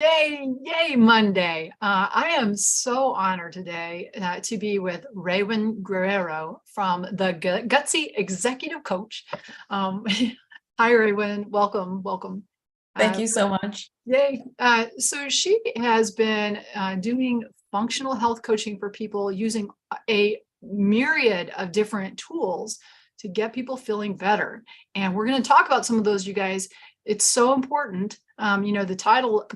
Yay, yay, Monday. I am so honored today to be with Raewyn Guerrero from the Gutsy Executive Coach. Hi, Raewyn. Welcome, welcome. Thank you so much. Yay. So she has been doing functional health coaching for people using a myriad of different tools to get people feeling better. And we're going to talk about some of those, you guys. It's so important. The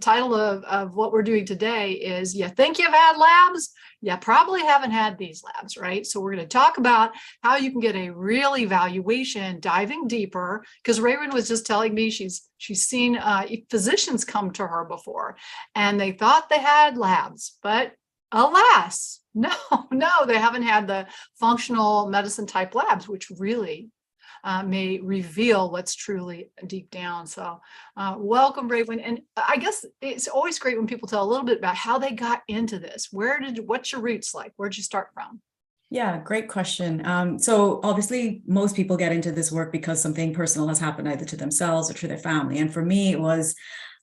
title of what we're doing today is, you think you've had labs? You probably haven't had these labs, right? So we're going to talk about how you can get a real evaluation, diving deeper, because Raewyn was just telling me she's seen physicians come to her before and they thought they had labs, but alas, no, they haven't had the functional medicine type labs, which really may reveal what's truly deep down. So welcome, Raewyn. And I guess it's always great when people tell a little bit about how they got into this. What's your roots like? Where'd you start from? Yeah, great question. So obviously most people get into this work because something personal has happened either to themselves or to their family. And for me, it was,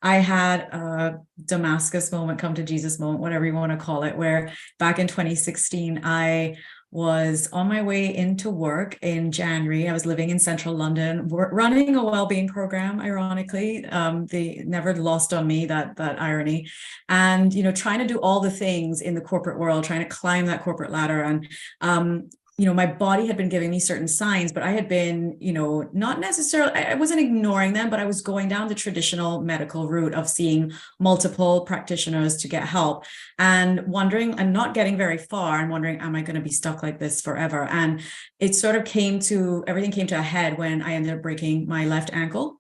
I had a Damascus moment, come to Jesus moment, whatever you want to call it, where back in 2016, I was on my way into work in January. I was living in central London, running a well-being program, ironically. They never lost on me that irony. And, trying to do all the things in the corporate world, trying to climb that corporate ladder. And, my body had been giving me certain signs, but I had been, not necessarily, I wasn't ignoring them, but I was going down the traditional medical route of seeing multiple practitioners to get help and wondering and not getting very far and wondering, am I going to be stuck like this forever? And it sort of everything came to a head when I ended up breaking my left ankle.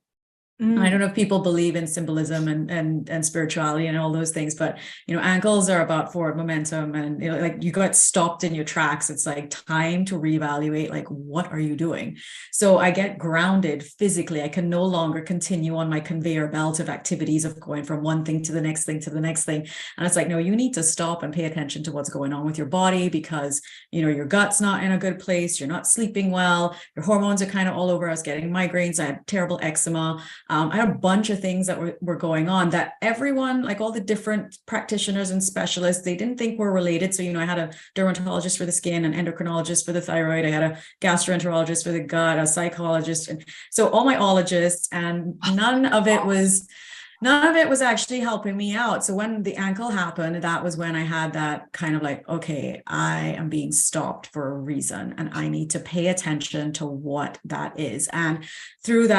I don't know if people believe in symbolism and spirituality and all those things, but ankles are about forward momentum, and like you got stopped in your tracks. It's like time to reevaluate, like, what are you doing? So I get grounded physically. I can no longer continue on my conveyor belt of activities of going from one thing to the next thing to the next thing. And it's like, no, you need to stop and pay attention to what's going on with your body, because your gut's not in a good place. You're not sleeping well. Your hormones are kind of all over. I was getting migraines. I had terrible eczema. I had a bunch of things that were going on that everyone, like all the different practitioners and specialists, they didn't think were related. So, I had a dermatologist for the skin, an endocrinologist for the thyroid. I had a gastroenterologist for the gut, a psychologist. And so all my ologists, and none of it was actually helping me out. So when the ankle happened, that was when I had that kind of like, okay, I am being stopped for a reason and I need to pay attention to what that is. And through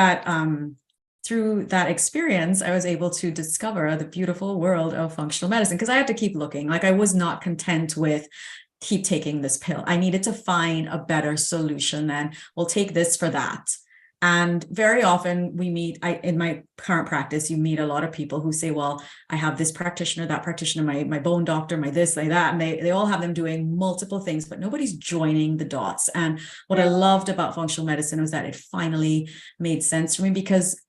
that experience, I was able to discover the beautiful world of functional medicine, because I had to keep looking. Like, I was not content with keep taking this pill. I needed to find a better solution, and we'll take this for that. And very often we meet, in my current practice, you meet a lot of people who say, well, I have this practitioner, that practitioner, my bone doctor, my this, like that. And they all have them doing multiple things, but nobody's joining the dots. And what I loved about functional medicine was that it finally made sense for me, because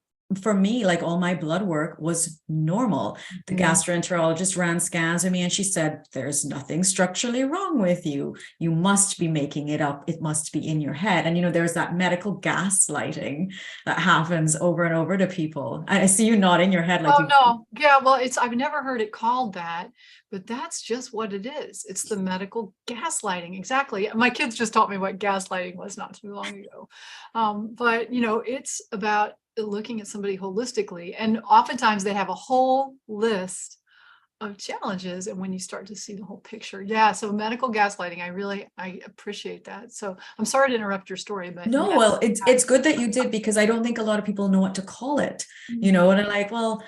for me, like, all my blood work was normal. The gastroenterologist ran scans of me and she said, there's nothing structurally wrong with you. You must be making it up. It must be in your head. And, there's that medical gaslighting that happens over and over to people. I see you nodding your head. Like, no. Yeah, well, I've never heard it called that, but that's just what it is. It's the medical gaslighting. Exactly. My kids just taught me what gaslighting was not too long ago. But, it's about looking at somebody holistically, and oftentimes they have a whole list of challenges, and when you start to see the whole picture, so medical gaslighting, I appreciate that. So I'm sorry to interrupt your story, but no, yes. Well, it's good that you did, because I don't think a lot of people know what to call it, and they're like, well,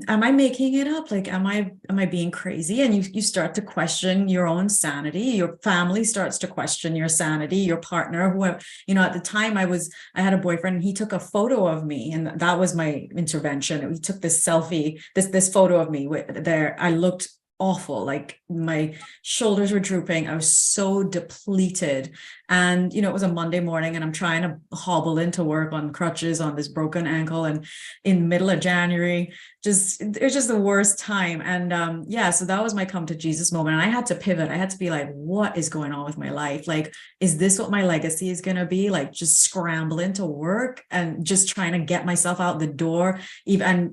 am I making it up? Like, am I being crazy? And you start to question your own sanity. Your family starts to question your sanity, your partner, whoever, at the time I had a boyfriend, and he took a photo of me, and that was my intervention. He took this selfie, this photo of me there. I looked awful. Like, my shoulders were drooping. I was so depleted. And, it was a Monday morning, and I'm trying to hobble into work on crutches on this broken ankle. And in the middle of January, it was just the worst time. And so that was my come to Jesus moment. And I had to pivot. I had to be like, what is going on with my life? Like, is this what my legacy is going to be? Like, just scrambling to work and just trying to get myself out the door, even,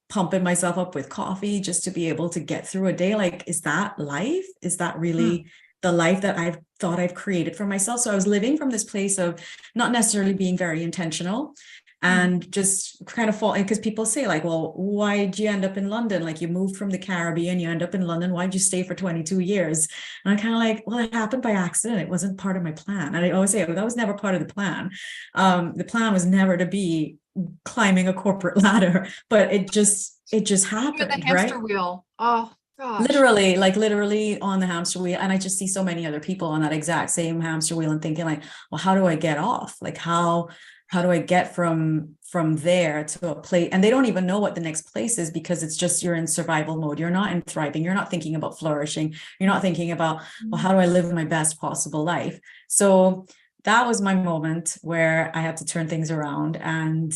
pumping myself up with coffee just to be able to get through a day. Like, is that life? Is that really the life that I've thought I've created for myself? So I was living from this place of not necessarily being very intentional and just kind of falling, because people say like, well, why did you end up in London? Like, you moved from the Caribbean, you end up in London. Why did you stay for 22 years? And I'm kind of like, well, it happened by accident. It wasn't part of my plan. And I always say, well, that was never part of the plan. The plan was never to be climbing a corporate ladder, but it just You're the happened, hamster right? wheel. Oh gosh. Literally on the hamster wheel. And I just see so many other people on that exact same hamster wheel and thinking like, well, how do I get off? Like, how do I get from there to a place? And they don't even know what the next place is, because it's just, you're in survival mode. You're not in thriving. You're not thinking about flourishing. You're not thinking about, well, how do I live my best possible life? So that was my moment where I had to turn things around. And,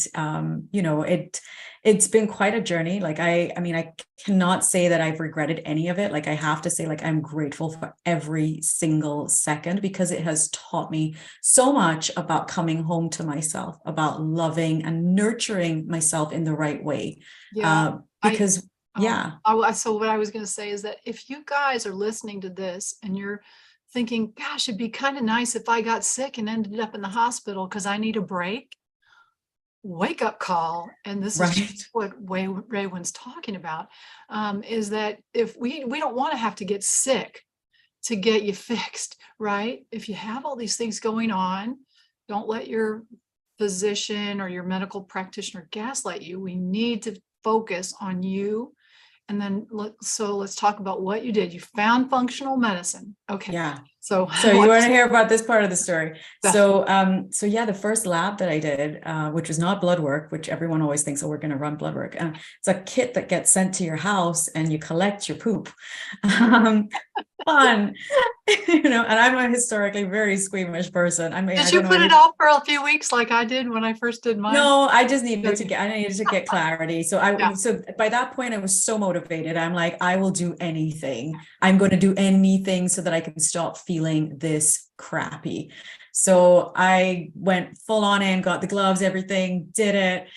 it's been quite a journey. Like, I mean, I cannot say that I've regretted any of it. Like, I have to say, like, I'm grateful for every single second, because it has taught me so much about coming home to myself, about loving and nurturing myself in the right way. Yeah. Because So what I was going to say is that if you guys are listening to this and you're thinking, gosh, it'd be kind of nice if I got sick and ended up in the hospital because I need a break, wake up call. And this is just what Raewyn's talking about, is that if we don't want to have to get sick to get you fixed, right? If you have all these things going on, don't let your physician or your medical practitioner gaslight you. We need to focus on you. And then let's talk about what you did. You found functional medicine. Okay. Yeah. So you want to hear about this part of the story? Definitely. So the first lab that I did, which was not blood work, which everyone always thinks, oh, we're going to run blood work. It's a kit that gets sent to your house and you collect your poop. Fun, and I'm a historically very squeamish person. I mean, did you put it off for a few weeks like I did when I first did mine? No, I needed to get clarity. So so by that point I was so motivated. I'm like, I will do anything. I'm going to do anything so that I can stop feeling this crappy. So I went full on in, got the gloves, everything, did it,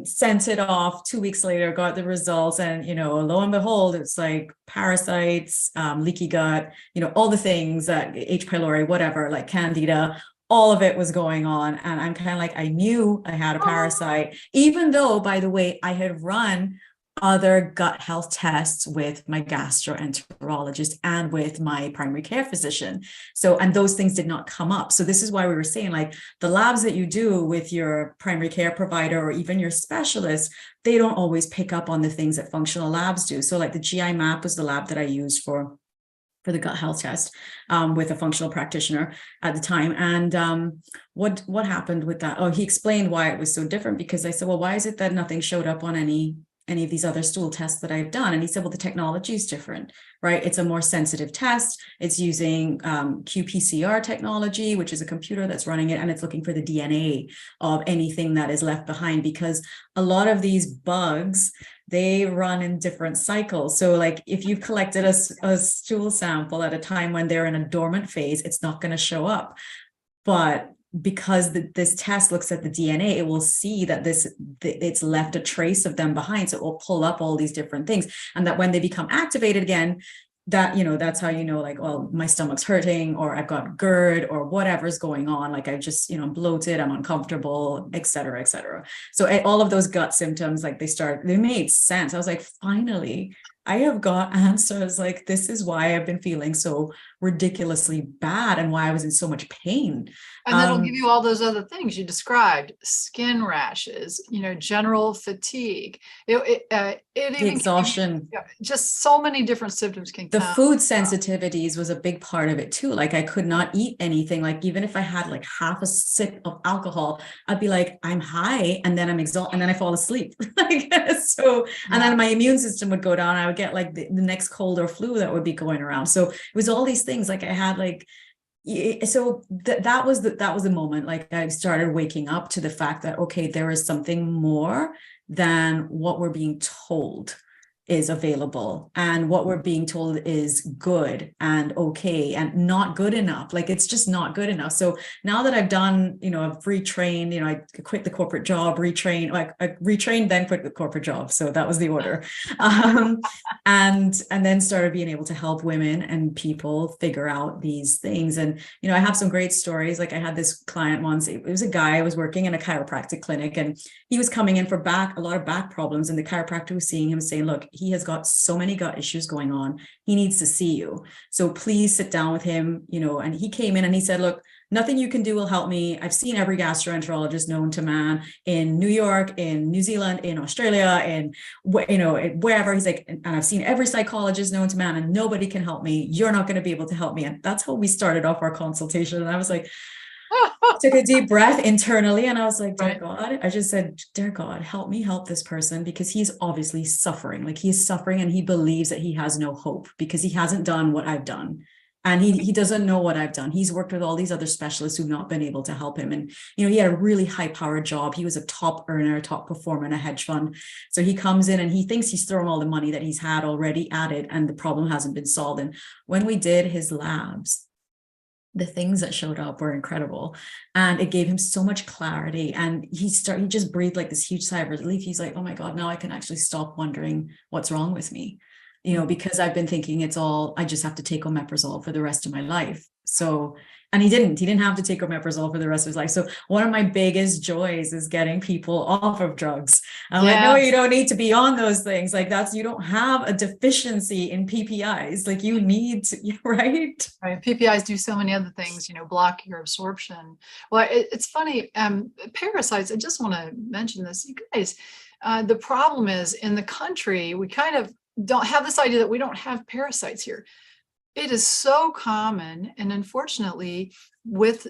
sent it off. 2 weeks later, got the results. And, lo and behold, it's like parasites, leaky gut, all the things that H. pylori, whatever, like candida, all of it was going on. And I'm kind of like, I knew I had a parasite, even though, by the way, I had run other gut health tests with my gastroenterologist and with my primary care physician. So, and those things did not come up. So this is why we were saying, like, the labs that you do with your primary care provider or even your specialist, they don't always pick up on the things that functional labs do. So like the GI map was the lab that I used for the gut health test, with a functional practitioner at the time. And what happened with that? Oh, he explained why it was so different, because I said, well, why is it that nothing showed up on any of these other stool tests that I've done? And he said, well, the technology is different, right? It's a more sensitive test. It's using qPCR technology, which is a computer that's running it, and it's looking for the DNA of anything that is left behind, because a lot of these bugs, they run in different cycles. So like if you've collected a stool sample at a time when they're in a dormant phase, it's not going to show up. But because this test looks at the DNA, it will see that it's left a trace of them behind. So it will pull up all these different things. And that when they become activated again, that, that's how like, well, my stomach's hurting, or I've got GERD, or whatever's going on. Like I just, I'm bloated, I'm uncomfortable, et cetera, et cetera. So all of those gut symptoms, like they made sense. I was like, finally, I have got answers. Like, this is why I've been feeling so ridiculously bad and why I was in so much pain. And that'll give you all those other things you described: skin rashes, general fatigue, it even exhaustion, just so many different symptoms can come. The food sensitivities was a big part of it too. Like I could not eat anything. Like even if I had like half a sip of alcohol, I'd be like, I'm high, and then I'm exhausted, and then I fall asleep. And then my immune system would go down. I would get like the next cold or flu that would be going around. So it was all these things. Like I had like, so that was the moment. Like I started waking up to the fact that, okay, there is something more than what we're being told is available, and what we're being told is good and okay and not good enough. Like, it's just not good enough. So now that I've done, I've retrained, I quit the corporate job, retrained, like I retrained, then quit the corporate job. So that was the order. And then started being able to help women and people figure out these things. And, I have some great stories. Like, I had this client once, it was a guy, I was working in a chiropractic clinic, and he was coming in for a lot of back problems. And the chiropractor was seeing him, saying, look, he has got so many gut issues going on. He needs to see you. So please sit down with him, and he came in and he said, look, nothing you can do will help me. I've seen every gastroenterologist known to man in New York, in New Zealand, in Australia, and wherever. He's like, and I've seen every psychologist known to man, and nobody can help me. You're not going to be able to help me. And that's how we started off our consultation. And I was like, took a deep breath internally, and I was like, dear God, I just said, dear God, help me help this person, because he's obviously suffering. Like, he's suffering, and he believes that he has no hope because he hasn't done what I've done. And he doesn't know what I've done. He's worked with all these other specialists who've not been able to help him. And, he had a really high powered job. He was a top earner, top performer in a hedge fund. So he comes in and he thinks he's thrown all the money that he's had already at it, and the problem hasn't been solved. And when we did his labs, the things that showed up were incredible, and it gave him so much clarity. And he just breathed like this huge sigh of relief. He's like, oh my God, now I can actually stop wondering what's wrong with me, because I've been thinking I just have to take omeprazole for the rest of my life. So, and he didn't have to take omeprazole for the rest of his life. So one of my biggest joys is getting people off of drugs. I'm like, no, you don't need to be on those things. Like, you don't have a deficiency in PPIs. Like, you need to, right? Right. PPIs do so many other things, block your absorption. Well, it's funny. Parasites, I just want to mention this, you guys, the problem is, in the country, we kind of don't have this idea that we don't have parasites here. It is so common, and unfortunately,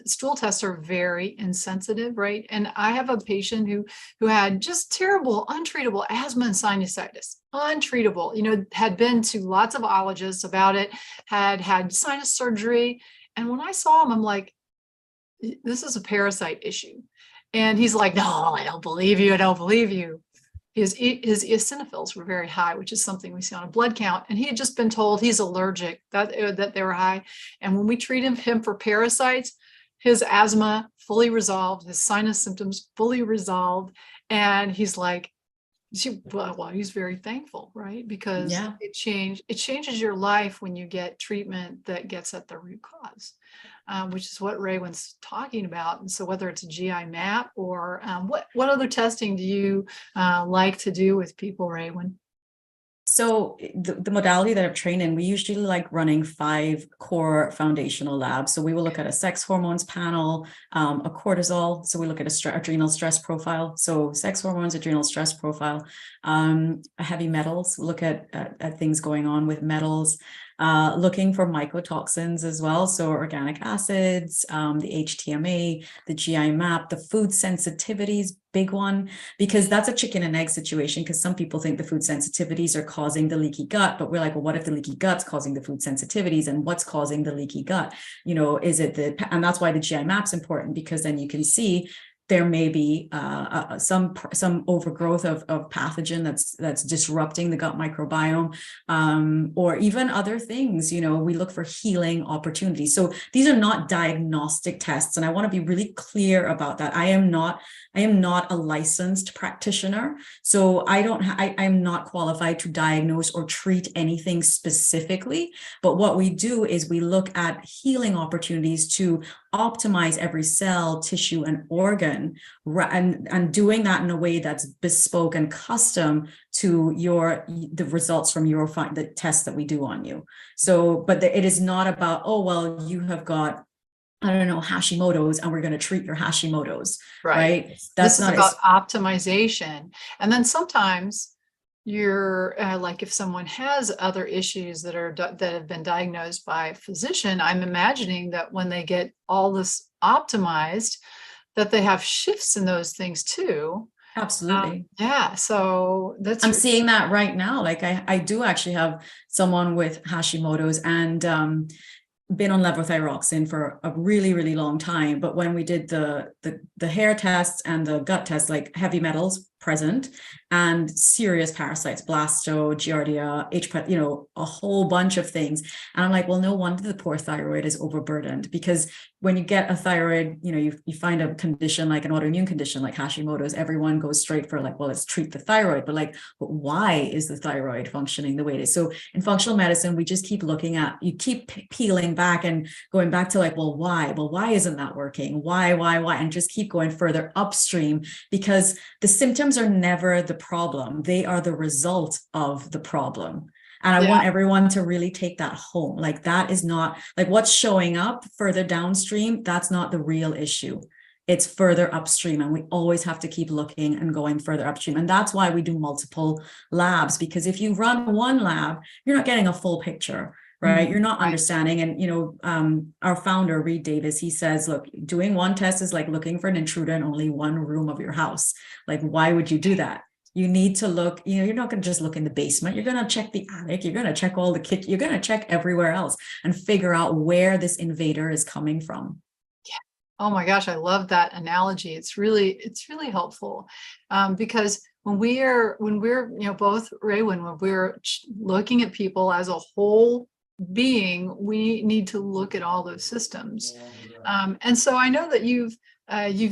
stool tests are very insensitive, right? And I have a patient who had just terrible, untreatable asthma and sinusitis, untreatable. Had been to lots of ologists about it, had sinus surgery, and when I saw him, I'm like, this is a parasite issue. And he's like, no, I don't believe you. I don't believe you. His eosinophils were very high, which is something we see on a blood count. And he had just been told he's allergic, that they were high. And when we treated him for parasites, his asthma fully resolved, his sinus symptoms fully resolved. And he's like, well, he's very thankful, right? Because it changes your life when you get treatment that gets at the root cause. Which is what Raewyn's talking about. And so whether it's a GI map or what other testing do you like to do with people, Raewyn? So the modality that I've trained in, we usually like running 5 core foundational labs. So we will look at a sex hormones panel, a cortisol. So we look at adrenal stress profile. So sex hormones, adrenal stress profile, heavy metals, look at things going on with metals. Looking for mycotoxins as well. So organic acids, the HTMA, the GI map, the food sensitivities, big one, because that's a chicken and egg situation. Because some people think the food sensitivities are causing the leaky gut, but we're like, well, what if the leaky gut's causing the food sensitivities, and what's causing the leaky gut? Is it and that's why the GI map's important, because then you can see there may be some overgrowth of pathogen that's disrupting the gut microbiome, or even other things. We look for healing opportunities. So these are not diagnostic tests, and I want to be really clear about that. I am not a licensed practitioner, so I'm not qualified to diagnose or treat anything specifically. But what we do is we look at healing opportunities to optimize every cell, tissue, and organ, and doing that in a way that's bespoke and custom to the results from the tests that we do on you. So, but it is not about, oh, well, you have got, I don't know, Hashimoto's, and we're going to treat your Hashimoto's, right? That's not about optimization. And then sometimes you're like, if someone has other issues that have been diagnosed by a physician, I'm imagining that when they get all this optimized, that they have shifts in those things too. Absolutely. So I'm seeing that right now. Like I do actually have someone with Hashimoto's, and been on levothyroxine for a really, really long time. But when we did the hair tests and the gut tests, like heavy metals, present, and serious parasites, blasto, giardia, H. A whole bunch of things. And I'm like, well, no wonder the poor thyroid is overburdened, because when you get a thyroid, you find a condition like an autoimmune condition like Hashimoto's, everyone goes straight for like, well, let's treat the thyroid. But why is the thyroid functioning the way it is? So in functional medicine, we just keep looking at, you keep peeling back and going back to like, well, why? Well, why isn't that working? Why? And just keep going further upstream, because the symptoms are never the problem. They are the result of the problem. And I want everyone to really take that home. Like, that is not like what's showing up further downstream. That's not the real issue. It's further upstream. And we always have to keep looking and going further upstream. And that's why we do multiple labs, because if you run one lab, you're not getting a full picture, right? You're not understanding. And, our founder, Reed Davis, he says, look, doing one test is like looking for an intruder in only one room of your house. Like, why would you do that? You need to look, you're not going to just look in the basement. You're going to check the attic. You're going to check all the kitchen. You're going to check everywhere else and figure out where this invader is coming from. Yeah. Oh my gosh, I love that analogy. It's really helpful, because when we're both Raewyn, when we're looking at people as a whole being, we need to look at all those systems. And so I know that you've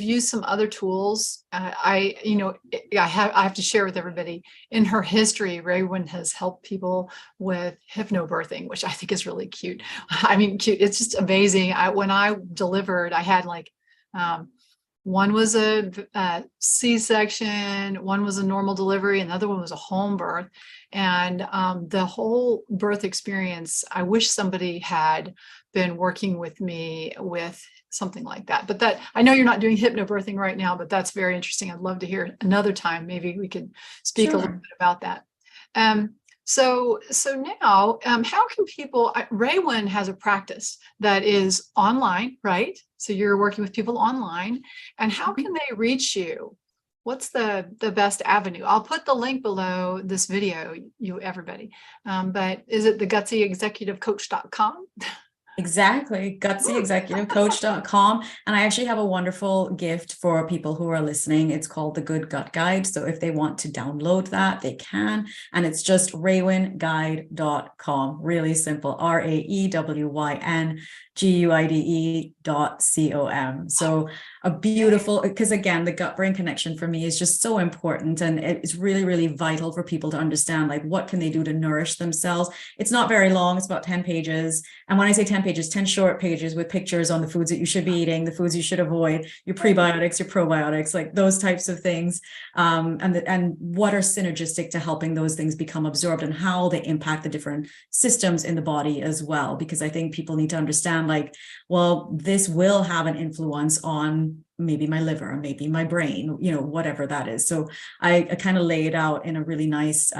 used some other tools. I have to share with everybody, in her history, Raewyn has helped people with hypnobirthing, which I think is really cute. I mean, cute. It's just amazing. When I delivered, I had like, one was a C-section, one was a normal delivery, another one was a home birth. And the whole birth experience, I wish somebody had been working with me with something like that. But that, I know you're not doing hypnobirthing right now, but that's very interesting. I'd love to hear another time. Maybe we could speak a little bit about that. So now, how can people, Raewyn has a practice that is online, right? So you're working with people online, and how can they reach you? What's the best avenue? I'll put the link below this video, everybody. But is it the GutsyExecutiveCoach.com? Exactly. GutsyExecutiveCoach.com. And I actually have a wonderful gift for people who are listening. It's called the Good Gut Guide. So if they want to download that, they can. And it's just RaewynGuide.com. Really simple. RaewynGuide.com. So a beautiful, because again, the gut brain connection for me is just so important. And it's really, really vital for people to understand, like, what can they do to nourish themselves? It's not very long. It's about 10 pages. And when I say 10 pages, 10 short pages with pictures on the foods that you should be eating, the foods you should avoid, your prebiotics, your probiotics, like those types of things. And what are synergistic to helping those things become absorbed, and how they impact the different systems in the body as well. Because I think people need to understand, like, well, this will have an influence on maybe my liver, maybe my brain, whatever that is. So I kind of lay it out in a really nice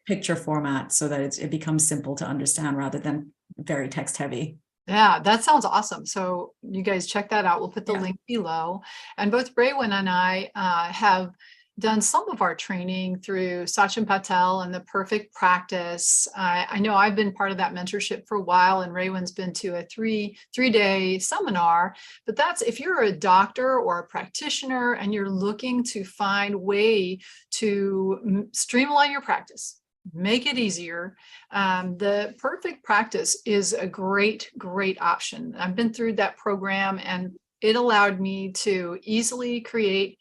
picture format so that it becomes simple to understand rather than very text heavy. Yeah, that sounds awesome. So you guys check that out. We'll put the link below. And both Raewyn and I have done some of our training through Sachin Patel and the Perfect Practice. I know I've been part of that mentorship for a while, and Raewyn's been to a three-day seminar. But that's if you're a doctor or a practitioner and you're looking to find a way to streamline your practice, make it easier. The Perfect Practice is a great option. I've been through that program, and it allowed me to easily create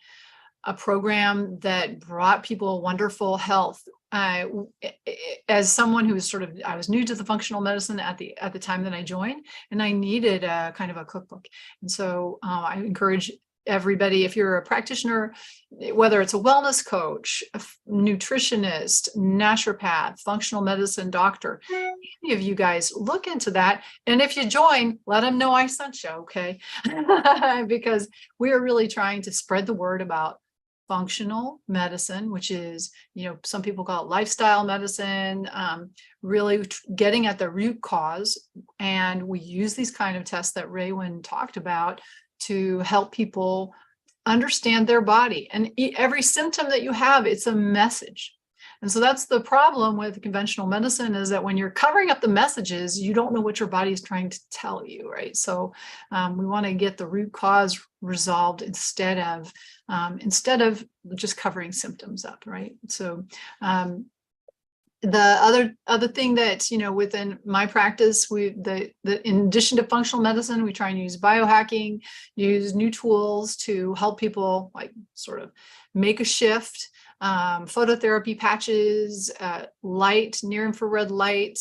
a program that brought people wonderful health. As someone who was I was new to the functional medicine at the time that I joined, and I needed a kind of a cookbook. And so I encourage everybody, if you're a practitioner, whether it's a wellness coach, a nutritionist, naturopath, functional medicine doctor, any of you guys, look into that. And if you join, let them know I sent you, okay? Because we are really trying to spread the word about functional medicine, which is, some people call it lifestyle medicine, really getting at the root cause. And we use these kind of tests that Raewyn talked about to help people understand their body. And every symptom that you have, it's a message. And so that's the problem with conventional medicine, is that when you're covering up the messages, you don't know what your body is trying to tell you, right? So we want to get the root cause resolved instead of just covering symptoms up, right? So the other thing that, within my practice, in addition to functional medicine, we try and use biohacking, use new tools to help people like sort of make a shift. Phototherapy patches, light, near infrared light,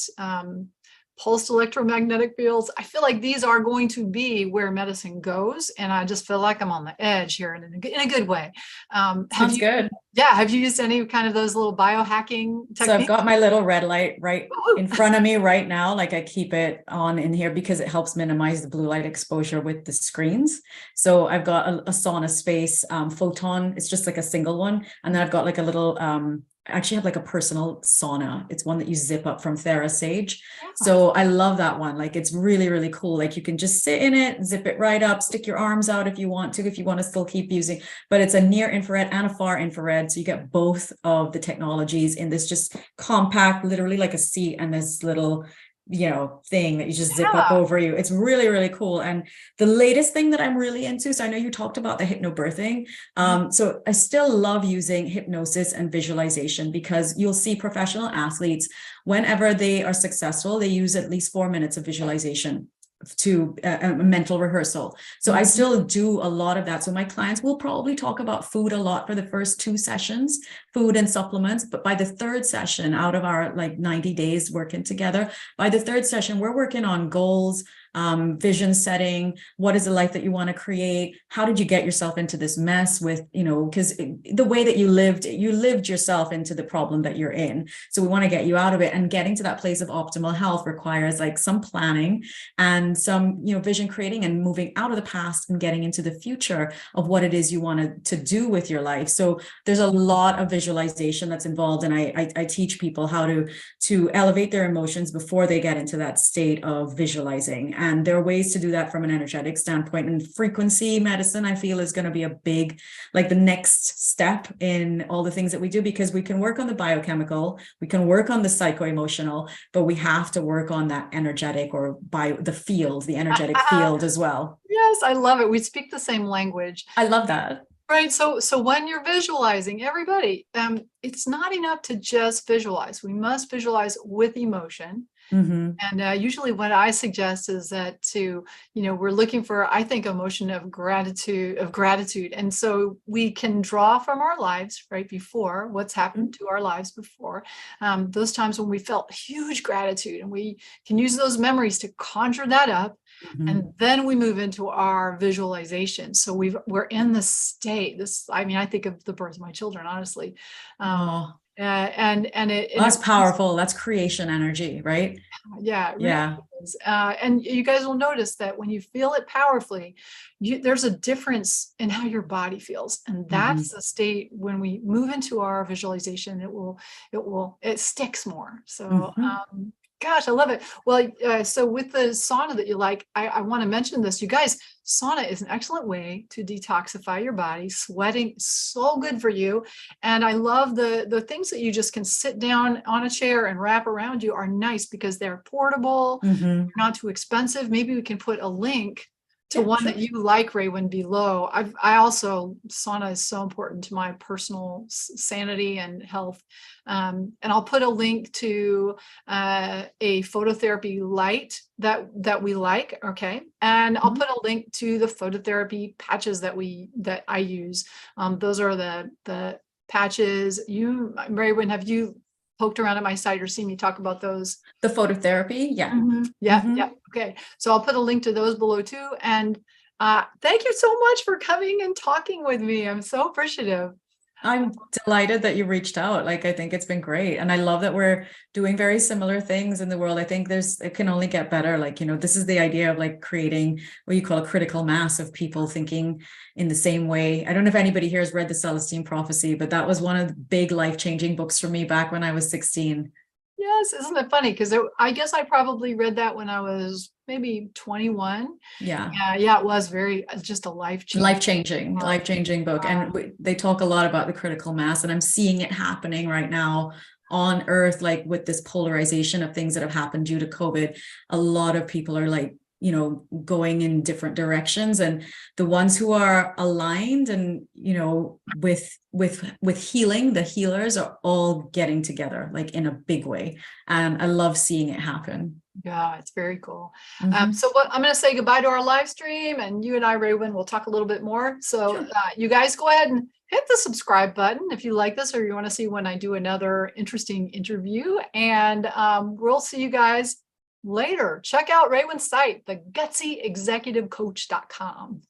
pulsed electromagnetic fields. I feel like these are going to be where medicine goes, and I just feel like I'm on the edge here in a good way. Sounds good. Yeah, have you used any kind of those little biohacking techniques? So I've got my little red light right in front of me right now. Like I keep it on in here because it helps minimize the blue light exposure with the screens. So I've got a sauna space photon. It's just like a single one. And then I've got like a little, I actually have like a personal sauna. It's one that you zip up from TheraSage. Yeah. So I love that one. Like it's really, really cool. Like you can just sit in it, zip it right up, stick your arms out if you want to still keep using, but it's a near infrared and a far infrared. So you get both of the technologies in this just compact, literally like a seat, and this little thing that you just zip up over you. It's really, really cool. And the latest thing that I'm really into, so I know you talked about the hypnobirthing. So I still love using hypnosis and visualization, because you'll see professional athletes, whenever they are successful, they use at least 4 minutes of visualization to a mental rehearsal. So I still do a lot of that. So my clients will probably talk about food a lot for the first 2 sessions, food and supplements. But by the 3rd session, out of our like 90 days working together, by the 3rd session, we're working on goals, vision setting. What is the life that you want to create? How did you get yourself into this mess with, because the way that you lived yourself into the problem that you're in. So we want to get you out of it, and getting to that place of optimal health requires like some planning and some, vision creating, and moving out of the past and getting into the future of what it is you want to do with your life. So there's a lot of visualization that's involved. And I teach people how to elevate their emotions before they get into that state of visualizing. And there are ways to do that from an energetic standpoint. And frequency medicine, I feel, is going to be a big, like the next step in all the things that we do, because we can work on the biochemical, we can work on the psycho-emotional, but we have to work on that energetic or the energetic field as well. Yes, I love it. We speak the same language. I love that. Right. So when you're visualizing, everybody, it's not enough to just visualize. We must visualize with emotion. And usually what I suggest is that we're looking for, I think, emotion of gratitude. And so we can draw from our lives right before, what's happened to our lives before, those times when we felt huge gratitude, and we can use those memories to conjure that up. And then we move into our visualization. So we're in this state. I think of the birth of my children, honestly. That's powerful. That's creation energy, right? Yeah. Really is. And you guys will notice that when you feel it powerfully, there's a difference in how your body feels. And that's the state when we move into our visualization, it sticks more. So, gosh, I love it. Well, so with the sauna that you like, I want to mention this. You guys, sauna is an excellent way to detoxify your body. Sweating, so good for you. And I love the things that you just can sit down on a chair and wrap around you are nice because they're portable, they're not too expensive. Maybe we can put a link to one that you like, Raewyn, below. I also, sauna is so important to my personal sanity and health. And I'll put a link to a phototherapy light that we like. Okay. And I'll put a link to the phototherapy patches that I use. Those are the patches. Raewyn, have you poked around at my site or seen me talk about those? The phototherapy? Yeah. Yeah. Okay. So I'll put a link to those below too. And thank you so much for coming and talking with me. I'm so appreciative. I'm delighted that you reached out. Like, I think it's been great. And I love that we're doing very similar things in the world. I think it can only get better. Like, this is the idea of like creating what you call a critical mass of people thinking in the same way. I don't know if anybody here has read The Celestine Prophecy, but that was one of the big life-changing books for me back when I was 16. Yes. Isn't it funny? Because I guess I probably read that when I was maybe 21. Yeah. Yeah, it was just a life-changing book. And they talk a lot about the critical mass, and I'm seeing it happening right now on earth, like with this polarization of things that have happened due to COVID. A lot of people are like, going in different directions, and the ones who are aligned and, with healing, the healers are all getting together like in a big way. And I love seeing it happen. Yeah, it's very cool. So I'm going to say goodbye to our live stream, and you and I, Raewyn, will talk a little bit more. So Sure. You guys go ahead and hit the subscribe button if you like this, or you want to see when I do another interesting interview. And we'll see you guys later. Check out Raewyn's site, the GutsyExecutiveCoach.com.